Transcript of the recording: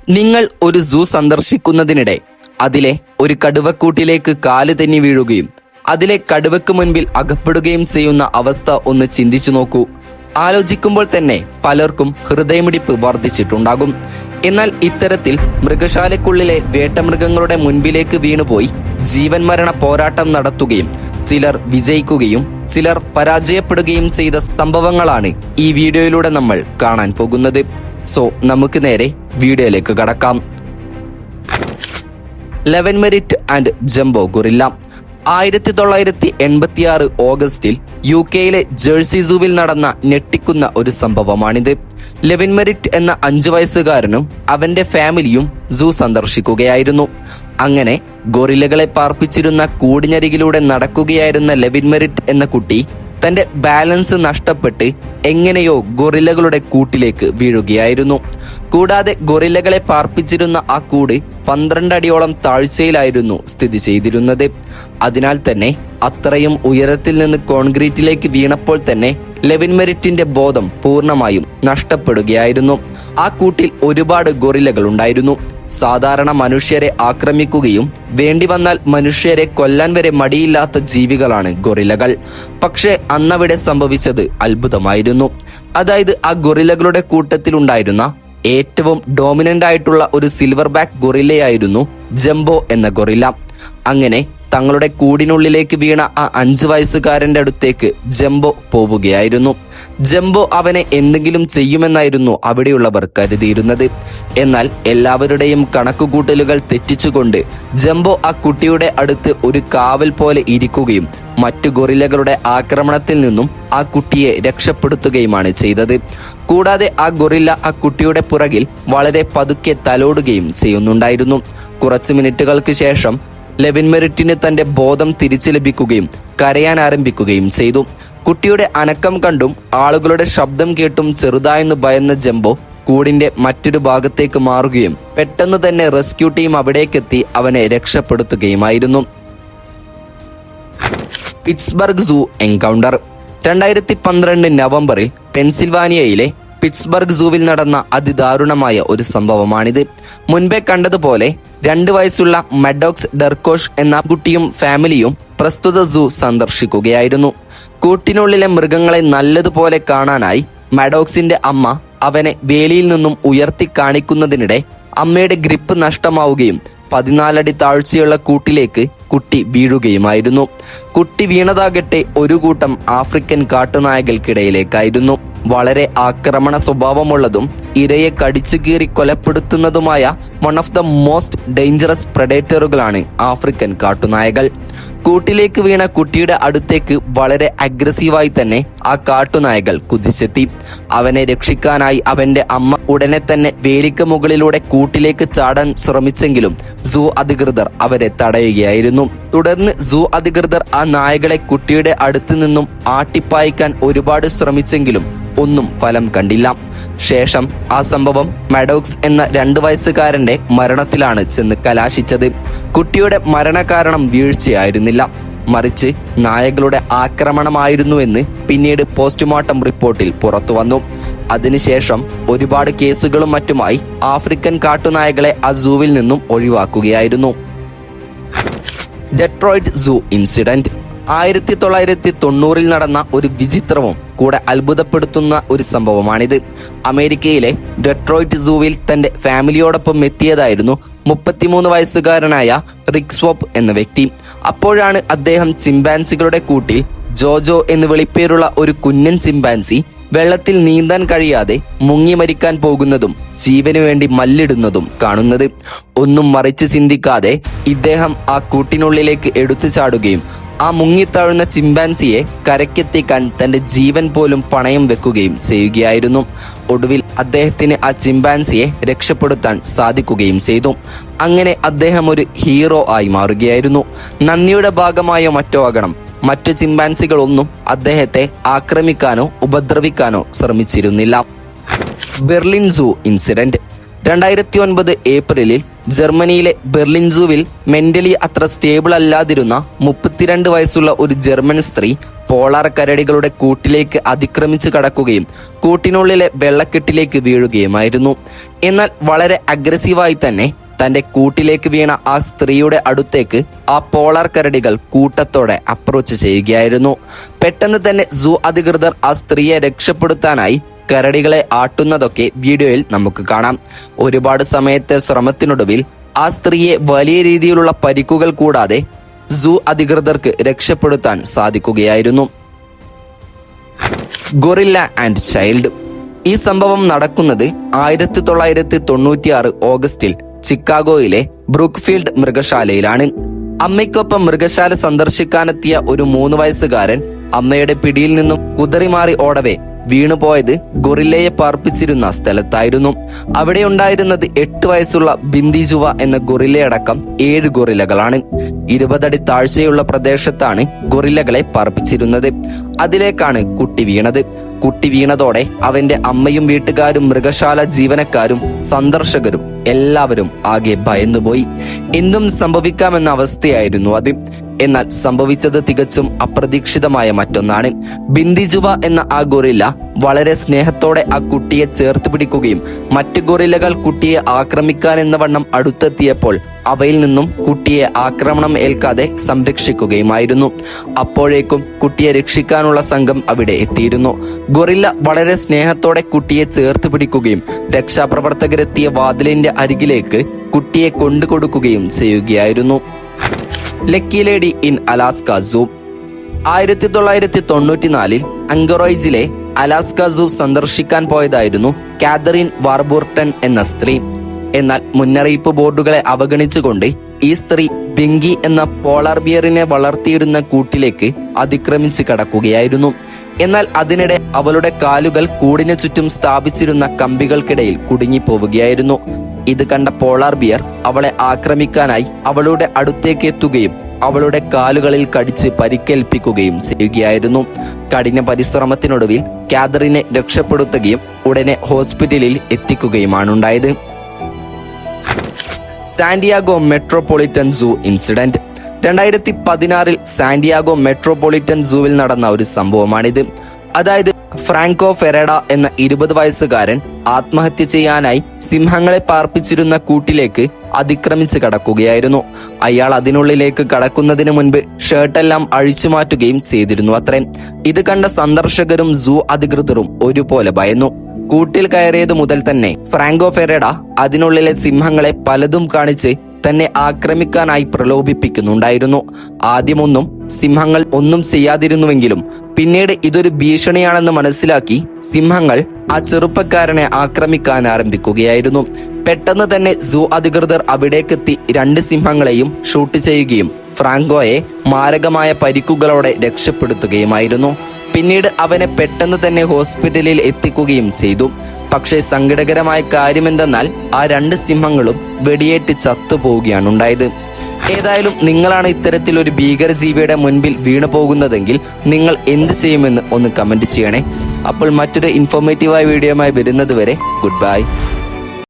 നിങ്ങൾ ഒരു സൂ സന്ദർശിക്കുന്നതിനിടെ അതിലെ ഒരു കടുവക്കൂട്ടിലേക്ക് കാല് തെന്നി വീഴുകയും അതിലെ കടുവയ്ക്ക് മുൻപിൽ അകപ്പെടുകയും ചെയ്യുന്ന അവസ്ഥ ഒന്ന് ചിന്തിച്ചു നോക്കൂ. ആലോചിക്കുമ്പോൾ തന്നെ പലർക്കും ഹൃദയമിടിപ്പ് വർദ്ധിച്ചിട്ടുണ്ടാകും. എന്നാൽ ഇത്തരത്തിൽ മൃഗശാലയ്ക്കുള്ളിലെ വേട്ടമൃഗങ്ങളുടെ മുൻപിലേക്ക് വീണുപോയി ജീവൻ മരണ പോരാട്ടം നടത്തുകയും ചിലർ വിജയിക്കുകയും ചിലർ പരാജയപ്പെടുകയും ചെയ്ത സംഭവങ്ങളാണ് ഈ വീഡിയോയിലൂടെ നമ്മൾ കാണാൻ പോകുന്നത്. സോ നമുക്ക് നേരെ വീഡിയോയിലേക്ക് കടക്കാം. ലെവൻമെരിറ്റ് ആൻഡ് ജംബോ ഗൊറില്ല 1986 ഓഗസ്റ്റിൽ UK-യിലെ ജേഴ്സി സൂവിൽ നടന്ന ഞെട്ടിക്കുന്ന ഒരു സംഭവമാണിത്. ലെവൻമെരിറ്റ് എന്ന 5 വയസ്സുകാരനും അവന്റെ ഫാമിലിയും സൂ സന്ദർശിക്കുകയായിരുന്നു. അങ്ങനെ ഗൊറില്ലകളെ പാർപ്പിച്ചിരുന്ന കൂടിനരികിലൂടെ നടക്കുകയായിരുന്ന ലെവൻമെരിറ്റ് എന്ന കുട്ടി തന്റെ ബാലൻസ് നഷ്ടപ്പെട്ട് എങ്ങനെയോ ഗൊറില്ലകളുടെ കൂട്ടിലേക്ക് വീഴുകയായിരുന്നു. കൂടാതെ ഗൊറില്ലകളെ പാർപ്പിച്ചിരുന്ന ആ കൂട് 12 അടിയോളം താഴ്ചയിലായിരുന്നു സ്ഥിതി ചെയ്തിരുന്നത്. അതിനാൽ തന്നെ അത്രയും ഉയരത്തിൽ നിന്ന് കോൺക്രീറ്റിലേക്ക് വീണപ്പോൾ തന്നെ ലെവൻമെരിറ്റിന്റെ ബോധം പൂർണ്ണമായും നഷ്ടപ്പെടുകയായിരുന്നു. ആ കൂട്ടിൽ ഒരുപാട് ഗൊറില്ലകൾ ഉണ്ടായിരുന്നു. സാധാരണ മനുഷ്യരെ ആക്രമിക്കുകയും വേണ്ടി വന്നാൽ മനുഷ്യരെ കൊല്ലാൻ വരെ മടിയില്ലാത്ത ജീവികളാണ് ഗൊറില്ലകൾ. പക്ഷേ അന്നവിടെ സംഭവിച്ചത് അത്ഭുതമായിരുന്നു. അതായത് ആ ഗൊറില്ലകളുടെ കൂട്ടത്തിലുണ്ടായിരുന്ന ഏറ്റവും ഡോമിനന്റ് ആയിട്ടുള്ള ഒരു സിൽവർ ബാക്ക് ഗൊറില്ലയായിരുന്നു ജംബോ എന്ന ഗൊറില്ല. അങ്ങനെ തങ്ങളുടെ കൂടിനുള്ളിലേക്ക് വീണ ആ 5 വയസ്സുകാരന്റെ അടുത്തേക്ക് ജംബോ പോവുകയായിരുന്നു. ജംബോ അവനെ എന്തെങ്കിലും ചെയ്യുമെന്നായിരുന്നു അവിടെയുള്ളവർ കരുതിയിരുന്നത്. എന്നാൽ എല്ലാവരുടെയും കണക്കുകൂട്ടലുകൾ തെറ്റിച്ചുകൊണ്ട് ജംബോ ആ കുട്ടിയുടെ അടുത്ത് ഒരു കാവൽ പോലെ ഇരിക്കുകയും മറ്റു ഗൊറില്ലകളുടെ ആക്രമണത്തിൽ നിന്നും ആ കുട്ടിയെ രക്ഷപ്പെടുത്തുകയുമാണ് ചെയ്തത്. കൂടാതെ ആ ഗൊറില്ല ആ കുട്ടിയുടെ പുറകിൽ വളരെ പതുക്കെ തലോടുകയും ചെയ്യുന്നുണ്ടായിരുന്നു. കുറച്ച് മിനിറ്റുകൾക്ക് ശേഷം ലെവൻമെരിറ്റിന് തന്റെ ബോധം തിരിച്ചു ലഭിക്കുകയും കരയാൻ ആരംഭിക്കുകയും ചെയ്തു. കുട്ടിയുടെ അനക്കം കണ്ടും ആളുകളുടെ ശബ്ദം കേട്ടും ചെറുതായെന്ന് ഭയന്ന ജംബോ കൂടിന്റെ മറ്റൊരു ഭാഗത്തേക്ക് മാറുകയും പെട്ടെന്ന് തന്നെ റെസ്ക്യൂ ടീം അവിടേക്കെത്തി അവനെ രക്ഷപ്പെടുത്തുകയുമായിരുന്നു. പിറ്റ്സ്ബർഗ് സൂ എൻകൗണ്ടർ 2012 നവംബറിൽ പെൻസിൽവാനിയയിലെ പിറ്റ്സ്ബർഗ് സൂവിൽ നടന്ന അതിദാരുണമായ ഒരു സംഭവമാണിത്. മുൻപേ കണ്ടതുപോലെ 2 വയസ്സുള്ള മഡോക്സ് ഡെർകോഷ് എന്ന കുട്ടിയും ഫാമിലിയും പ്രസ്തുത സൂ സന്ദർശിക്കുകയായിരുന്നു. കൂട്ടിനുള്ളിലെ മൃഗങ്ങളെ നല്ലതുപോലെ കാണാനായി മഡോക്സിന്റെ അമ്മ അവനെ വേലിയിൽ നിന്നും ഉയർത്തി കാണിക്കുന്നതിനിടെ അമ്മയുടെ ഗ്രിപ്പ് നഷ്ടമാവുകയും 14 അടി താഴ്ചയുള്ള കൂട്ടിലേക്ക് കുട്ടി വീഴുകയുമായിരുന്നു. കുട്ടി വീണതാകട്ടെ ഒരു കൂട്ടം ആഫ്രിക്കൻ കാട്ടുനായകൾക്കിടയിലേക്കായിരുന്നു. വളരെ ആക്രമണ സ്വഭാവമുള്ളതും ഇരയെ കടിച്ചു കീറി കൊലപ്പെടുത്തുന്നതുമായ one of the most dangerous പ്രഡേറ്ററുകളാണ് ആഫ്രിക്കൻ കാട്ടുനായകൾ. കൂട്ടിലേക്ക് വീണ കുട്ടിയുടെ അടുത്തേക്ക് വളരെ അഗ്രസീവായി തന്നെ ആ കാട്ടുനായകൾ കുതിച്ചെത്തി. അവനെ രക്ഷിക്കാനായി അവന്റെ അമ്മ ഉടനെ തന്നെ വേലിക്ക് മുകളിലൂടെ കൂട്ടിലേക്ക് ചാടാൻ ശ്രമിച്ചെങ്കിലും സൂ അധികൃതർ അവരെ തടയുകയായിരുന്നു. തുടർന്ന് സൂ അധികൃതർ ആ നായകളെ കുട്ടിയുടെ അടുത്ത് നിന്നും ആട്ടിപ്പായിക്കാൻ ഒരുപാട് ശ്രമിച്ചെങ്കിലും ഒന്നും ഫലം കണ്ടില്ല. ശേഷം ആ സംഭവം മഡോക്സ് എന്ന 2 വയസ്സുകാരന്റെ മരണത്തിലാണ് ചെന്ന് കലാശിച്ചത്. കുട്ടിയുടെ മരണകാരണം വീഴ്ചയായിരുന്നില്ല, മറിച്ച് നായകളുടെ ആക്രമണമായിരുന്നുവെന്ന് പിന്നീട് പോസ്റ്റ്മോർട്ടം റിപ്പോർട്ടിൽ പുറത്തു വന്നു. അതിനുശേഷം ഒരുപാട് കേസുകളും മറ്റുമായി ആഫ്രിക്കൻ കാട്ടുനായകളെ ആ സൂവിൽ നിന്നും ഒഴിവാക്കുകയായിരുന്നു. ഡെട്രോയിറ്റ് സൂ ഇൻസിഡന്റ് 1990 നടന്ന ഒരു വിചിത്രവും കൂടെ അത്ഭുതപ്പെടുത്തുന്ന ഒരു സംഭവമാണിത്. അമേരിക്കയിലെ ഡെട്രോയിറ്റ് സൂവിൽ തന്റെ ഫാമിലിയോടൊപ്പം എത്തിയതായിരുന്നു 33 വയസ്സുകാരനായ റിക് സ്വോപ്പ് എന്ന വ്യക്തി. അപ്പോഴാണ് അദ്ദേഹം ചിമ്പാൻസികളുടെ കൂട്ടിൽ ജോജോ എന്ന് വിളിപ്പേരുള്ള ഒരു കുഞ്ഞൻ ചിമ്പാൻസി വെള്ളത്തിൽ നീന്താൻ കഴിയാതെ മുങ്ങി മരിക്കാൻ പോകുന്നതും ജീവനു വേണ്ടി മല്ലിടുന്നതും കാണുന്നത്. ഒന്നും മറിച്ച് ചിന്തിക്കാതെ ഇദ്ദേഹം ആ കൂട്ടിനുള്ളിലേക്ക് എടുത്തു ചാടുകയും ആ മുങ്ങിത്താഴുന്ന ചിമ്പാൻസിയെ കരക്കെത്തിക്കാൻ തന്റെ ജീവൻ പോലും പണയം വെക്കുകയും ചെയ്യുകയായിരുന്നു. ഒടുവിൽ അദ്ദേഹത്തിന് ആ ചിമ്പാൻസിയെ രക്ഷപ്പെടുത്താൻ സാധിക്കുകയും ചെയ്തു. അങ്ങനെ അദ്ദേഹം ഒരു ഹീറോ ആയി മാറുകയായിരുന്നു. നന്ദിയുടെ ഭാഗമായോ മറ്റോ ആകണം, മറ്റു ചിമ്പാൻസികളൊന്നും അദ്ദേഹത്തെ ആക്രമിക്കാനോ ഉപദ്രവിക്കാനോ ശ്രമിച്ചിരുന്നില്ല. ബെർലിൻ സൂ ഇൻസിഡന്റ് 2009 ഏപ്രിലിൽ ജർമ്മനിയിലെ ബെർലിൻ സൂവിൽ മെന്റലി അത്ര സ്റ്റേബിൾ അല്ലാതിരുന്ന 32 വയസ്സുള്ള ഒരു ജർമ്മൻ സ്ത്രീ പോളാർ കരടികളുടെ കൂട്ടിലേക്ക് അതിക്രമിച്ചു കടക്കുകയും കൂട്ടിനുള്ളിലെ വെള്ളക്കെട്ടിലേക്ക് വീഴുകയുമായിരുന്നു. എന്നാൽ വളരെ അഗ്രസീവായി തന്നെ തന്റെ കൂട്ടിലേക്ക് വീണ ആ സ്ത്രീയുടെ അടുത്തേക്ക് ആ പോളാർ കരടികൾ കൂട്ടത്തോടെ അപ്രോച്ച് ചെയ്യുകയായിരുന്നു. പെട്ടെന്ന് തന്നെ സൂ അധികൃതർ ആ സ്ത്രീയെ രക്ഷപ്പെടുത്താനായി കരടികളെ ആട്ടുന്നതൊക്കെ വീഡിയോയിൽ നമുക്ക് കാണാം. ഒരുപാട് സമയത്തെ ശ്രമത്തിനൊടുവിൽ ആ സ്ത്രീയെ വലിയ രീതിയിലുള്ള പരിക്കുകൾ കൂടാതെ സൂ അധികൃതർക്ക് രക്ഷപ്പെടുത്താൻ സാധിക്കുകയായിരുന്നു. Guerrilla and child. ഈ സംഭവം നടക്കുന്നത് 1996 ഓഗസ്റ്റിൽ ചിക്കാഗോയിലെ ബ്രൂക്ക്ഫീൽഡ് മൃഗശാലയിലാണ്. അമ്മയ്ക്കൊപ്പം മൃഗശാല സന്ദർശിക്കാനെത്തിയ ഒരു 3 വയസ്സുകാരൻ അമ്മയുടെ പിടിയിൽ നിന്നും കുതറിമാറി ഓടവേ വീണുപോയത് ഗൊറില്ലയെ പാർപ്പിച്ചിരുന്ന സ്ഥലത്തായിരുന്നു. അവിടെ ഉണ്ടായിരുന്നത് 8 വയസ്സുള്ള ബിന്ദിജുവ എന്ന ഗൊറില്ലയടക്കം 7 ഗൊറില്ലകളാണ്. 20 അടി താഴ്ചയുള്ള പ്രദേശത്താണ് ഗൊറില്ലകളെ പാർപ്പിച്ചിരുന്നത്. അതിലേക്കാണ് കുട്ടി വീണത്. കുട്ടി വീണതോടെ അവന്റെ അമ്മയും വീട്ടുകാരും മൃഗശാല ജീവനക്കാരും സന്ദർശകരും എല്ലാവരും ആകെ ഭയന്നുപോയി. എന്തും സംഭവിക്കാമെന്ന അവസ്ഥയായിരുന്നു അത്. എന്നാൽ സംഭവിച്ചത് തികച്ചും അപ്രതീക്ഷിതമായ മറ്റൊന്നാണ്. ബിന്ദിജുവ എന്ന ആ ഗൊറില്ല വളരെ സ്നേഹത്തോടെ ആ കുട്ടിയെ ചേർത്ത് പിടിക്കുകയും മറ്റു ഗൊറില്ലകൾ കുട്ടിയെ ആക്രമിക്കാൻ എന്ന വണ്ണം അടുത്തെത്തിയപ്പോൾ അവയിൽ നിന്നും കുട്ടിയെ ആക്രമണം ഏൽക്കാതെ സംരക്ഷിക്കുകയുമായിരുന്നു. അപ്പോഴേക്കും കുട്ടിയെ രക്ഷിക്കാനുള്ള സംഘം അവിടെ എത്തിയിരുന്നു. ഗൊറില്ല വളരെ സ്നേഹത്തോടെ കുട്ടിയെ ചേർത്ത് പിടിക്കുകയും രക്ഷാപ്രവർത്തകരെത്തിയ വാതിലിന്റെ അരികിലേക്ക് കുട്ടിയെ കൊണ്ടുകൊടുക്കുകയും ചെയ്യുകയായിരുന്നു. Lucky lady in Alaska zoo. 1994 അങ്കറോയിജിലെ അലാസ്ക സൂ സന്ദർശിക്കാൻ പോയതായിരുന്നു കാതറിൻ വാർബൂർട്ടൺ എന്ന സ്ത്രീ. എന്നാൽ മുന്നറിയിപ്പ് ബോർഡുകളെ അവഗണിച്ചുകൊണ്ട് ഈ സ്ത്രീ ബിങ്കി എന്ന പോളാർ ബിയറിനെ വളർത്തിയിരുന്ന കൂട്ടിലേക്ക് അതിക്രമിച്ച് കടക്കുകയായിരുന്നു. എന്നാൽ അതിനിടെ അവളുടെ കാലുകൾ കൂടിനു ചുറ്റും സ്ഥാപിച്ചിരുന്ന കമ്പികൾക്കിടയിൽ കുടുങ്ങിപ്പോവുകയായിരുന്നു. ഇത് കണ്ട പോളാർ ബിയർ അവളെ ആക്രമിക്കാനായി അവളുടെ അടുത്തേക്ക് എത്തുകയും അവളുടെ കാലുകളിൽ കടിച്ച് പരിക്കേൽപ്പിക്കുകയും ചെയ്യുകയായിരുന്നു. കഠിന പരിശ്രമത്തിനൊടുവിൽ കാതറിനെ രക്ഷപ്പെടുത്തുകയും ഉടനെ ഹോസ്പിറ്റലിൽ എത്തിക്കുകയുമാണുണ്ടായത്. സാന്റിയാഗോ മെട്രോപൊളിറ്റൻ സൂ ഇൻസിഡന്റ്. 2016 സാന്റിയാഗോ മെട്രോപൊളിറ്റൻ സൂവിൽ നടന്ന ഒരു സംഭവമാണിത്. അതായത് ഫ്രാങ്കോ ഫെറേഡ എന്ന 20 വയസ്സുകാരൻ ആത്മഹത്യ ചെയ്യാനായി സിംഹങ്ങളെ പാർപ്പിച്ചിരുന്ന കൂട്ടിലേക്ക് അതിക്രമിച്ച് കടക്കുകയായിരുന്നു. അയാൾ അതിനുള്ളിലേക്ക് കടക്കുന്നതിന് മുൻപ് ഷർട്ടെല്ലാം അഴിച്ചു മാറ്റുകയും ചെയ്തിരുന്നു അത്രേ. ഇത് കണ്ട സന്ദർശകരും സൂ അധികൃതരും ഒരുപോലെ ഭയന്നു. കൂട്ടിൽ കയറിയത് മുതൽ തന്നെ ഫ്രാങ്കോ ഫെറേഡ അതിനുള്ളിലെ സിംഹങ്ങളെ പലതും കാണിച്ച് തന്നെ ആക്രമിക്കാനായി പ്രലോഭിപ്പിക്കുന്നുണ്ടായിരുന്നു. ആദ്യമൊന്നും സിംഹങ്ങൾ ഒന്നും ചെയ്യാതിരുന്നുവെങ്കിലും പിന്നീട് ഇതൊരു ഭീഷണിയാണെന്ന് മനസ്സിലാക്കി സിംഹങ്ങൾ ആ ചെറുപ്പക്കാരനെ ആക്രമിക്കാൻ ആരംഭിക്കുകയായിരുന്നു. പെട്ടെന്ന് തന്നെ സൂ അധികൃതർ അവിടേക്കെത്തി 2 സിംഹങ്ങളെയും ഷൂട്ട് ചെയ്യുകയും ഫ്രാങ്കോയെ മാരകമായ പരിക്കുകളോടെ രക്ഷപ്പെടുത്തുകയുമായിരുന്നു. പിന്നീട് അവനെ പെട്ടെന്ന് തന്നെ ഹോസ്പിറ്റലിൽ എത്തിക്കുകയും ചെയ്തു. പക്ഷേ സങ്കടകരമായ കാര്യമെന്തെന്നാൽ ആ 2 സിംഹങ്ങളും വെടിയേറ്റ് ചത്തുപോവുകയാണ് ഉണ്ടായത്. ഏതായാലും നിങ്ങളാണ് ഇത്തരത്തിലൊരു ഭീകരജീവിയുടെ മുൻപിൽ വീണു പോകുന്നതെങ്കിൽ നിങ്ങൾ എന്ത് ചെയ്യുമെന്ന് ഒന്ന് കമന്റ് ചെയ്യണേ. അപ്പോൾ മറ്റൊരു ഇൻഫോർമേറ്റീവായ വീഡിയോയുമായി വരുന്നത് വരെ ഗുഡ് ബൈ.